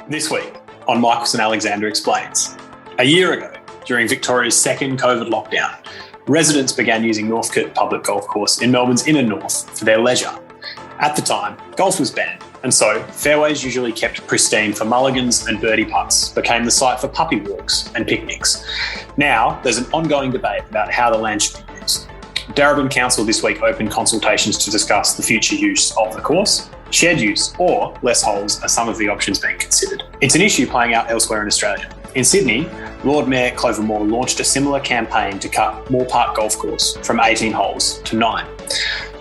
This week on Michaels and Alexander Explains. A year ago, during Victoria's second COVID lockdown, residents began using Northcote Public Golf Course in Melbourne's inner north for their leisure. At the time, golf was banned, and so fairways usually kept pristine for mulligans and birdie putts became the site for puppy walks and picnics. Now, there's an ongoing debate about how the land should be used. Darebin Council this week opened consultations to discuss the future use of the course. Shared use or less holes are some of the options being considered. It's an issue playing out elsewhere in Australia. In Sydney, Lord Mayor Clover Moore launched a similar campaign to cut Moore Park Golf Course from 18 holes to 9.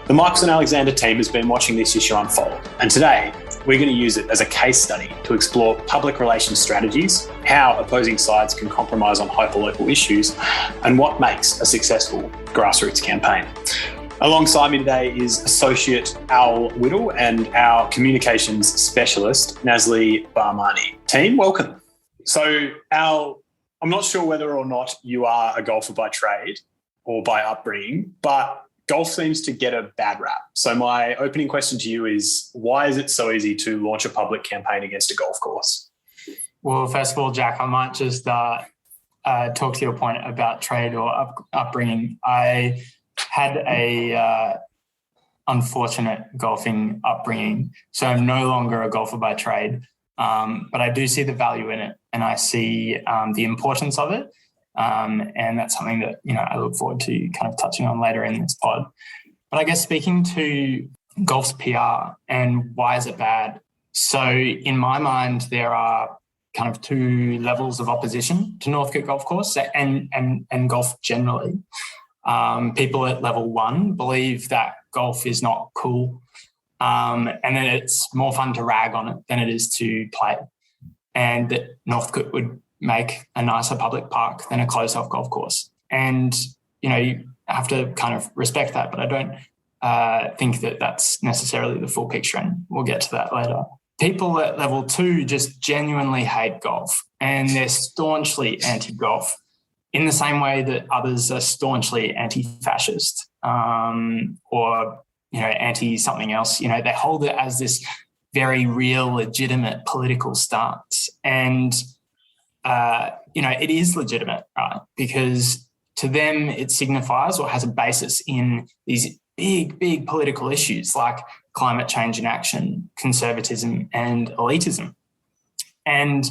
The Michaels and Alexander team has been watching this issue unfold, and today we're going to use it as a case study to explore public relations strategies, how opposing sides can compromise on hyperlocal issues, and what makes a successful grassroots campaign. Alongside me today is Associate Al Whittle and our communications specialist, Nazli Barmani. Team, welcome. So, Al, I'm not sure whether or not you are a golfer by trade or by upbringing, but golf seems to get a bad rap. So my opening question to you is, why is it so easy to launch a public campaign against a golf course? Well, first of all, Jack, I might just talk to your point about trade or upbringing. I had a unfortunate golfing upbringing, so I'm no longer a golfer by trade, but I do see the value in it, and I see the importance of it, and that's something that I look forward to kind of touching on later in this pod. But I guess speaking to golf's PR and why is it bad? So in my mind, there are kind of two levels of opposition to Northcote Golf Course and golf generally. People at level 1 believe that golf is not cool, and that it's more fun to rag on it than it is to play, and that Northcote would make a nicer public park than a closed-off golf course. And, you have to kind of respect that, but I don't think that that's necessarily the full picture, and we'll get to that later. People at level 2 just genuinely hate golf, and they're staunchly anti-golf, in the same way that others are staunchly anti-fascist or, anti-something else. They hold it as this very real, legitimate political stance. And, it is legitimate, right? Because to them it signifies or has a basis in these big, big political issues like climate change in action, conservatism and elitism. And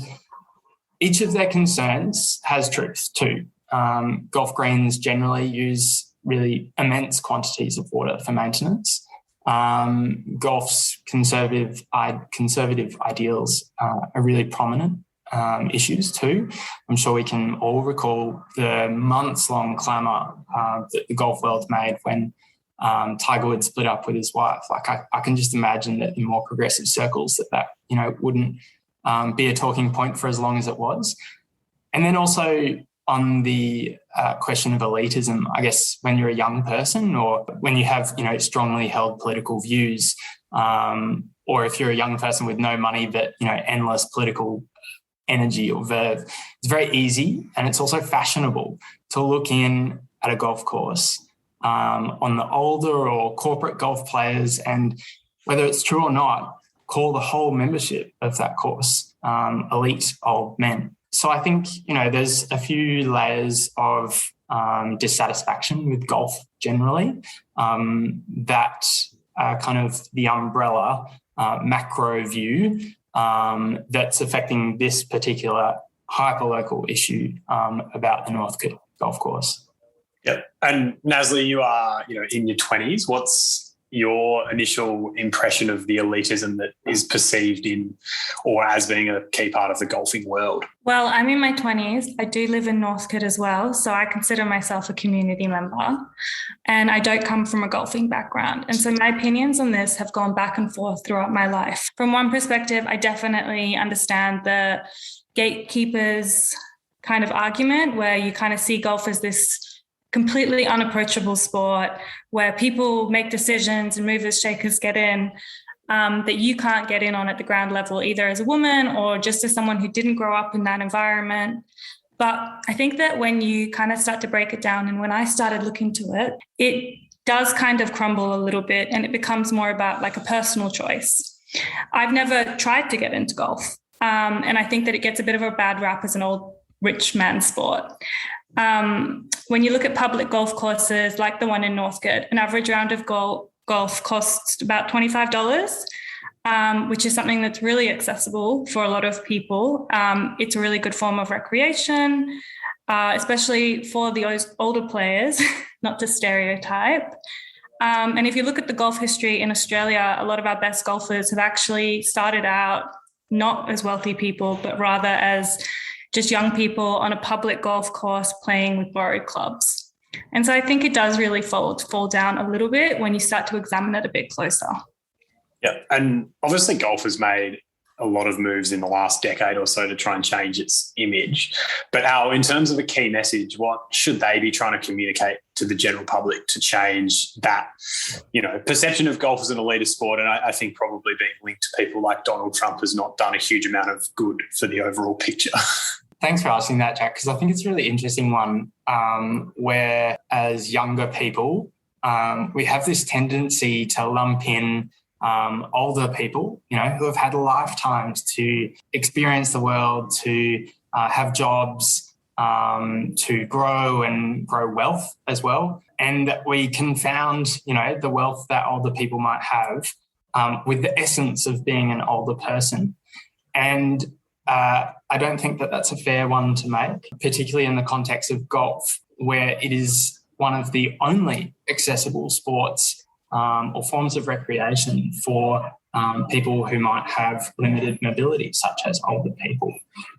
each of their concerns has truth too. Golf greens generally use really immense quantities of water for maintenance. Golf's conservative ideals are really prominent issues too. I'm sure we can all recall the months-long clamour that the golf world made when Tiger Woods split up with his wife. Like I can just imagine that in more progressive circles that wouldn't be a talking point for as long as it was. And then also on the question of elitism, I guess when you're a young person or when you have, strongly held political views, or if you're a young person with no money but, endless political energy or verve, it's very easy and it's also fashionable to look in at a golf course on the older or corporate golf players, and whether it's true or not, call the whole membership of that course elite old men. So I think, there's a few layers of dissatisfaction with golf generally that are kind of the umbrella macro view that's affecting this particular hyperlocal issue about the Northcote Golf Course. Yep. And Nazli, you are, in your 20s. What's your initial impression of the elitism that is perceived in or as being a key part of the golfing world? Well, I'm in my 20s. I do live in Northcote as well, so I consider myself a community member, and I don't come from a golfing background. And so my opinions on this have gone back and forth throughout my life. From one perspective, I definitely understand the gatekeepers kind of argument where you kind of see golf as this completely unapproachable sport where people make decisions and movers, shakers get in that you can't get in on at the ground level, either as a woman or just as someone who didn't grow up in that environment. But I think that when you kind of start to break it down, and when I started looking to it, it does kind of crumble a little bit, and it becomes more about like a personal choice. I've never tried to get into golf. And I think that it gets a bit of a bad rap as an old rich man sport. When you look at public golf courses like the one in Northcote, an average round of golf costs about $25, which is something that's really accessible for a lot of people. It's a really good form of recreation, especially for the older players, not to stereotype. And if you look at the golf history in Australia, a lot of our best golfers have actually started out not as wealthy people, but rather as just young people on a public golf course playing with borrowed clubs. And so I think it does really fall down a little bit when you start to examine it a bit closer. Yeah, and obviously golf has made a lot of moves in the last decade or so to try and change its image. But Al, in terms of a key message, what should they be trying to communicate to the general public to change that, perception of golf as an elitist sport? And I think probably being linked to people like Donald Trump has not done a huge amount of good for the overall picture. Thanks for asking that, Jack, because I think it's a really interesting one where as younger people, we have this tendency to lump in older people, who have had lifetimes to experience the world, to have jobs, to grow wealth as well. And we confound, the wealth that older people might have with the essence of being an older person. And I don't think that that's a fair one to make, particularly in the context of golf, where it is one of the only accessible sports or forms of recreation for people who might have limited mobility, such as older people.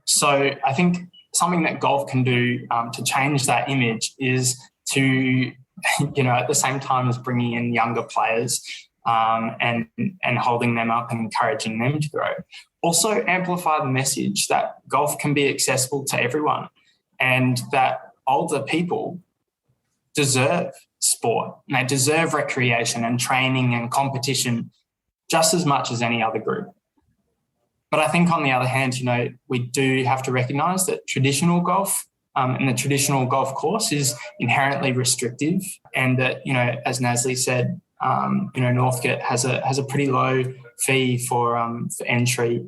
So I think something that golf can do to change that image is to, at the same time as bringing in younger players and holding them up and encouraging them to grow, also amplify the message that golf can be accessible to everyone and that older people deserve sport and they deserve recreation and training and competition just as much as any other group. But I think on the other hand, we do have to recognise that traditional golf and the traditional golf course is inherently restrictive, and that, as Nasli said, Northcote has a pretty low fee for entry,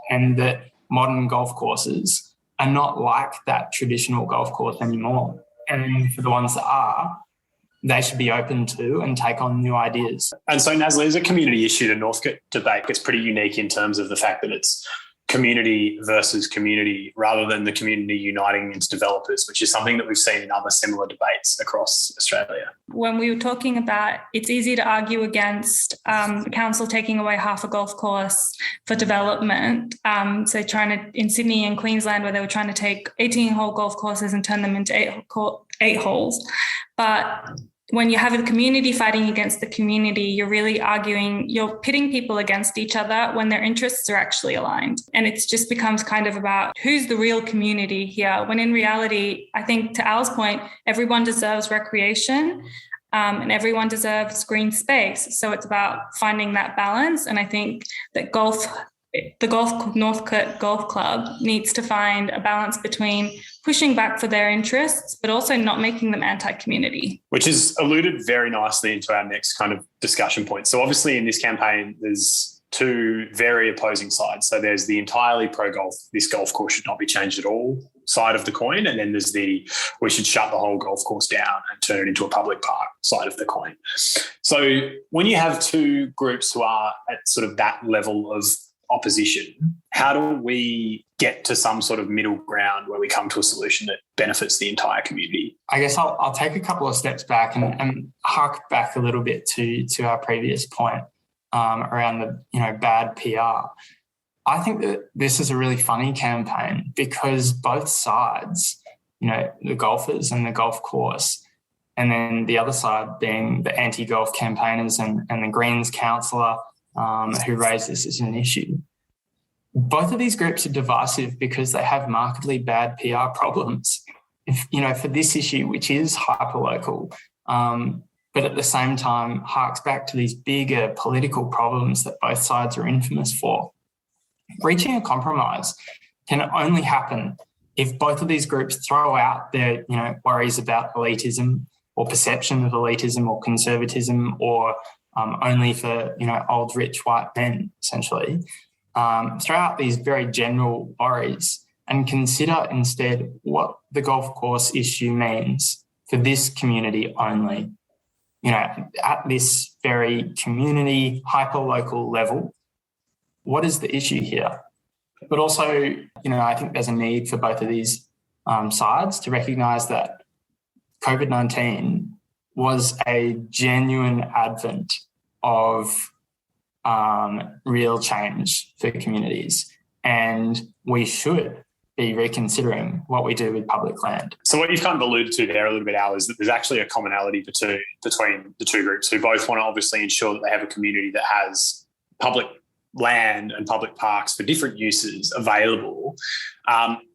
and that modern golf courses are not like that traditional golf course anymore. And for the ones that are, they should be open to and take on new ideas. And so, Nasli, as a community issue, the Northcote debate gets pretty unique in terms of the fact that it's community versus community rather than the community uniting against developers, which is something that we've seen in other similar debates across Australia. When we were talking about, it's easy to argue against the council taking away half a golf course for development. So in Sydney and Queensland, where they were trying to take 18-hole golf courses and turn them into eight holes. But when you have a community fighting against the community, you're really you're pitting people against each other when their interests are actually aligned. And it just becomes kind of about who's the real community here, when in reality, I think to Al's point, everyone deserves recreation and everyone deserves green space. So it's about finding that balance. And I think that the Northcote Golf Club needs to find a balance between pushing back for their interests, but also not making them anti-community. Which is alluded very nicely into our next kind of discussion point. So obviously in this campaign, there's two very opposing sides. So there's the entirely pro-golf, this golf course should not be changed at all side of the coin. And then there's we should shut the whole golf course down and turn it into a public park side of the coin. So when you have two groups who are at sort of that level of opposition, how do we get to some sort of middle ground where we come to a solution that benefits the entire community? I guess I'll take a couple of steps back and hark back a little bit to our previous point around the bad PR. I think that this is a really funny campaign because both sides, the golfers and the golf course, and then the other side being the anti-golf campaigners and the Greens councillor who raised this as an issue. Both of these groups are divisive because they have markedly bad PR problems, for this issue, which is hyperlocal, but at the same time harks back to these bigger political problems that both sides are infamous for. Reaching a compromise can only happen if both of these groups throw out their, worries about elitism or perception of elitism or conservatism or only for, old, rich, white men, essentially, throw out these very general worries and consider instead what the golf course issue means for this community only. At this very community, hyperlocal level, what is the issue here? But also, I think there's a need for both of these sides to recognise that COVID-19 was a genuine advent of real change for communities, and we should be reconsidering what we do with public land. So what you've kind of alluded to there a little bit, Al, is that there's actually a commonality between the two groups who both want to obviously ensure that they have a community that has public land and public parks for different uses available.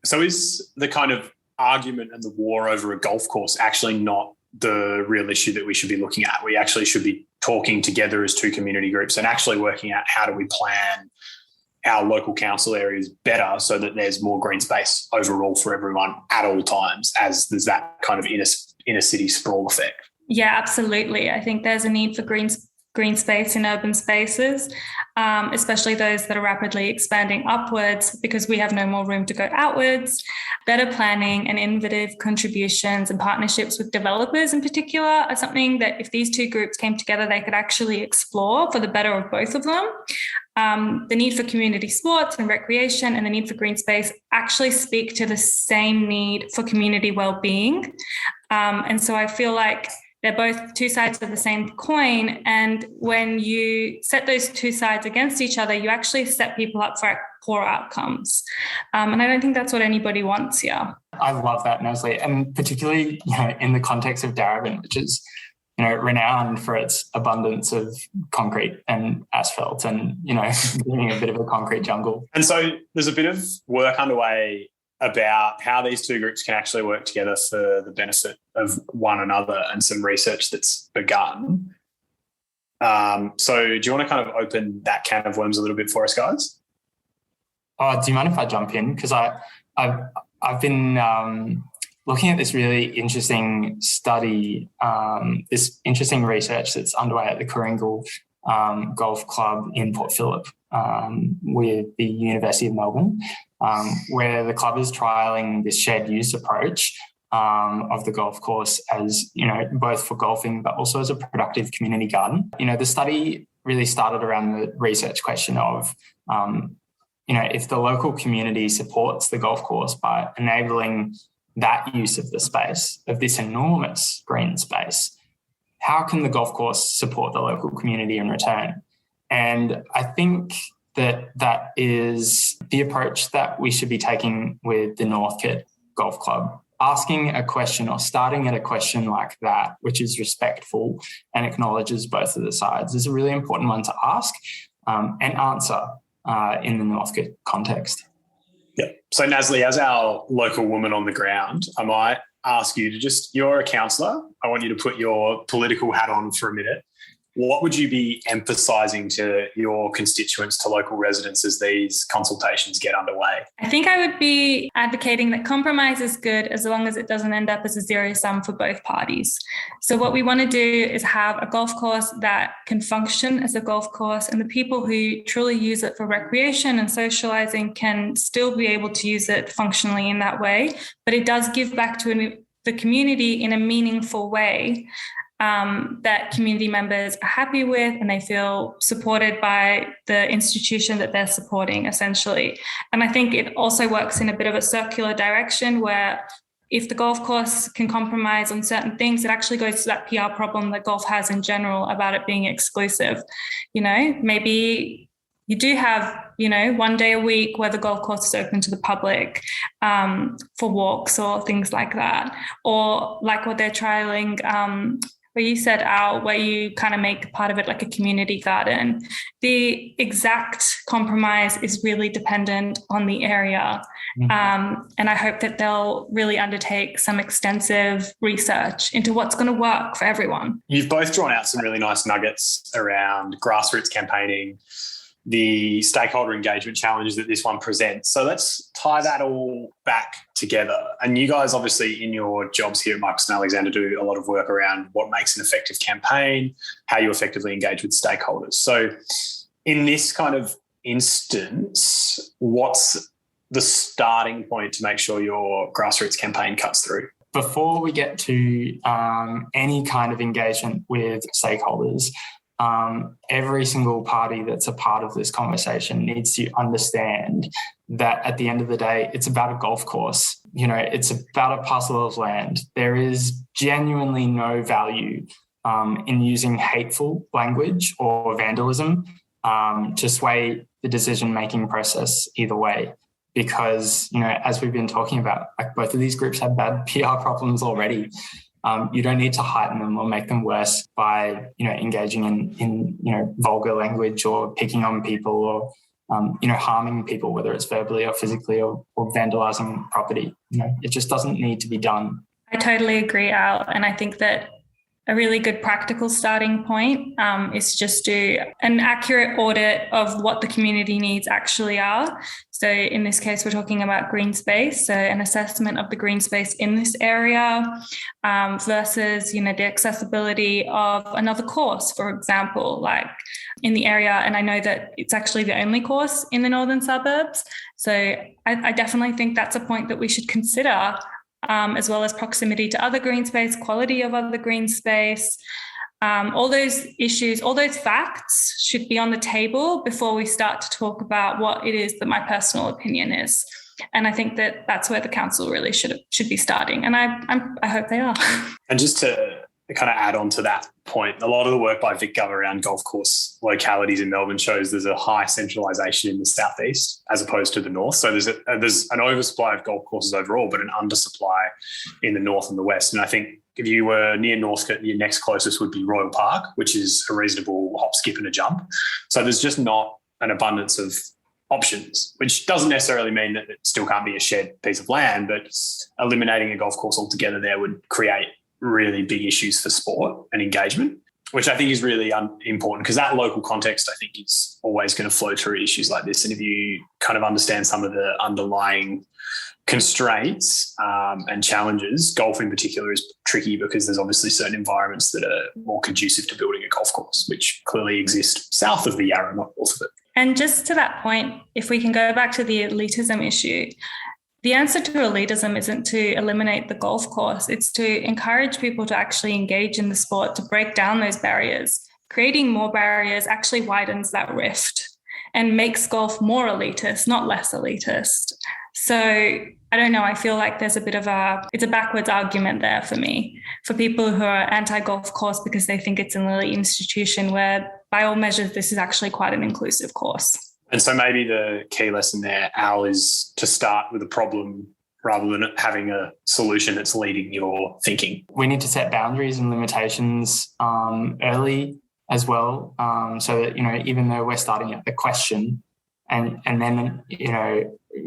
So is the kind of argument and the war over a golf course actually not the real issue that we should be looking at? We actually should be talking together as two community groups and actually working out how do we plan our local council areas better so that there's more green space overall for everyone at all times, as there's that kind of inner city sprawl effect. Yeah, absolutely. I think there's a need for green space in urban spaces, especially those that are rapidly expanding upwards, because we have no more room to go outwards. Better planning and innovative contributions and partnerships with developers in particular are something that if these two groups came together, they could actually explore for the better of both of them. The need for community sports and recreation and the need for green space actually speak to the same need for community well-being. And so I feel like they're both two sides of the same coin. And when you set those two sides against each other, you actually set people up for poor outcomes. And I don't think that's what anybody wants here. I love that, Neslie. And particularly, in the context of Darabin, which is, renowned for its abundance of concrete and asphalt and, being a bit of a concrete jungle. And so there's a bit of work underway about how these two groups can actually work together for the benefit of one another, and some research that's begun. So do you want to kind of open that can of worms a little bit for us, guys? Oh, do you mind if I jump in? Because I've been looking at this really interesting study, this interesting research that's underway at the Coringal Golf Club in Port Phillip with the University of Melbourne, where the club is trialling this shared use approach of the golf course as, both for golfing but also as a productive community garden. The study really started around the research question of, if the local community supports the golf course by enabling that use of the space, of this enormous green space, how can the golf course support the local community in return? And I think that is the approach that we should be taking with the Northcote Golf Club. Asking a question or starting at a question like that, which is respectful and acknowledges both of the sides, is a really important one to ask and answer in the Northcote context. Yeah. So Nasli, as our local woman on the ground, I might ask you to you're a councillor. I want you to put your political hat on for a minute. What would you be emphasising to your constituents, to local residents, as these consultations get underway? I think I would be advocating that compromise is good as long as it doesn't end up as a zero sum for both parties. So what we want to do is have a golf course that can function as a golf course, and the people who truly use it for recreation and socialising can still be able to use it functionally in that way. But it does give back to the community in a meaningful way. That community members are happy with, and they feel supported by the institution that they're supporting, essentially. And I think it also works in a bit of a circular direction, where if the golf course can compromise on certain things, it actually goes to that PR problem that golf has in general about it being exclusive. Maybe you do have, one day a week where the golf course is open to the public for walks or things like that. Or like what they're trialling, where you said, Al, where you kind of make part of it like a community garden. The exact compromise is really dependent on the area. Mm-hmm. And I hope that they'll really undertake some extensive research into what's going to work for everyone. You've both drawn out some really nice nuggets around grassroots campaigning, the stakeholder engagement challenge that this one presents. So let's tie that all back together. And you guys obviously in your jobs here at Marcus and Alexander do a lot of work around what makes an effective campaign, how you effectively engage with stakeholders. So in this kind of instance, what's the starting point to make sure your grassroots campaign cuts through? Before we get to any kind of engagement with stakeholders, every single party that's a part of this conversation needs to understand that at the end of the day, it's about a golf course. It's about a parcel of land. There is genuinely no value in using hateful language or vandalism to sway the decision-making process either way. Because, as we've been talking about, like both of these groups have bad PR problems already. You don't need to heighten them or make them worse by, engaging in vulgar language or picking on people or, harming people, whether it's verbally or physically or vandalizing property. It just doesn't need to be done. I totally agree, Al. And I think that a really good practical starting point is just do an accurate audit of what the community needs actually are. So in this case, we're talking about green space. So an assessment of the green space in this area versus, the accessibility of another course, for example, like in the area. And I know that it's actually the only course in the northern suburbs. So I definitely think that's a point that we should consider. As well as proximity to other green space, quality of other green space. All those issues, all those facts should be on the table before we start to talk about what it is that my personal opinion is. And I think that that's where the council really should be starting. And I hope they are. And just to kind of add on to that point, a lot of the work by VicGov around golf course localities in Melbourne shows there's a high centralisation in the southeast as opposed to the north. So there's an oversupply of golf courses overall, but an undersupply in the north and the west. And I think if you were near Northcote, your next closest would be Royal Park, which is a reasonable hop, skip and a jump. So there's just not an abundance of options, which doesn't necessarily mean that it still can't be a shared piece of land, but eliminating a golf course altogether there would create really big issues for sport and engagement, which I think is really important because that local context, I think, is always going to flow through issues like this. And if you kind of understand some of the underlying constraints and challenges, golf in particular is tricky because there's obviously certain environments that are more conducive to building a golf course, which clearly exist south of the Yarra, not north of it. And just to that point, if we can go back to the elitism issue, the answer to elitism isn't to eliminate the golf course. It's to encourage people to actually engage in the sport, to break down those barriers. Creating more barriers actually widens that rift and makes golf more elitist, not less elitist. So I don't know, I feel like there's it's a backwards argument there for me, for people who are anti-golf course because they think it's an elite institution where by all measures, this is actually quite an inclusive course. And so maybe the key lesson there, Al, is to start with a problem rather than having a solution that's leading your thinking. We need to set boundaries and limitations early as well, so that, even though we're starting at the question and then,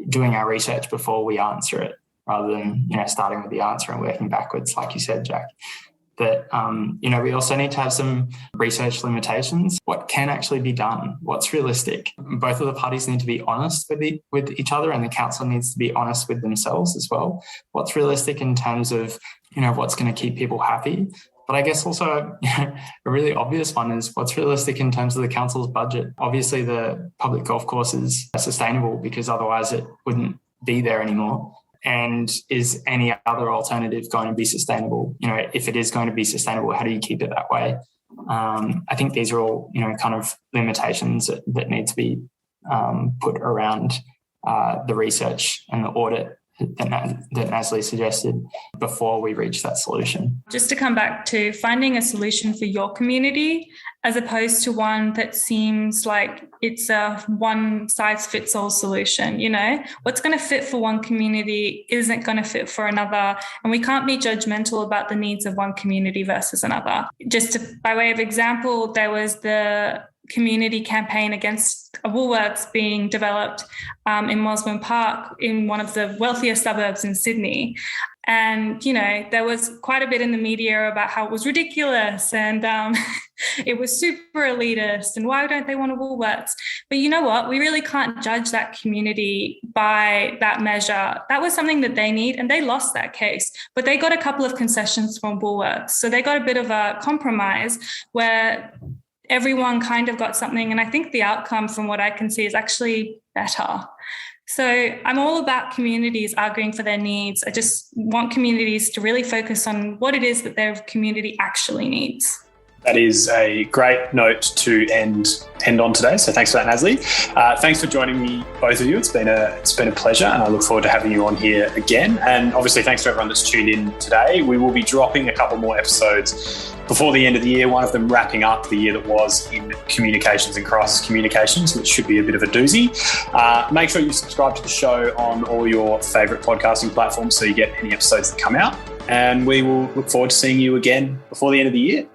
doing our research before we answer it rather than, starting with the answer and working backwards, like you said, Jack. That, we also need to have some research limitations. What can actually be done? What's realistic? Both of the parties need to be honest with each other, and the council needs to be honest with themselves as well. What's realistic in terms of, what's going to keep people happy? But I guess also a really obvious one is what's realistic in terms of the council's budget. Obviously, the public golf course is sustainable because otherwise it wouldn't be there anymore. And is any other alternative going to be sustainable? If it is going to be sustainable, how do you keep it that way? I think these are all, kind of limitations that need to be put around the research and the audit that Nasli suggested before we reach that solution. Just to come back to finding a solution for your community as opposed to one that seems like it's a one-size-fits-all solution. What's going to fit for one community isn't going to fit for another, and we can't be judgmental about the needs of one community versus another. By way of example, there was the community campaign against a Woolworths being developed in Mosman Park in one of the wealthiest suburbs in Sydney. And, there was quite a bit in the media about how it was ridiculous and it was super elitist and why don't they want a Woolworths? But you know what? We really can't judge that community by that measure. That was something that they need, and they lost that case. But they got a couple of concessions from Woolworths. So they got a bit of a compromise where everyone kind of got something. And I think the outcome from what I can see is actually better. So I'm all about communities arguing for their needs. I just want communities to really focus on what it is that their community actually needs. That is a great note to end on today. So thanks for that, Nasli. Thanks for joining me, both of you. It's been a pleasure, and I look forward to having you on here again. And obviously, thanks to everyone that's tuned in today. We will be dropping a couple more episodes before the end of the year, one of them wrapping up the year that was in communications and crisis communications, which should be a bit of a doozy. Make sure you subscribe to the show on all your favourite podcasting platforms so you get any episodes that come out. And we will look forward to seeing you again before the end of the year.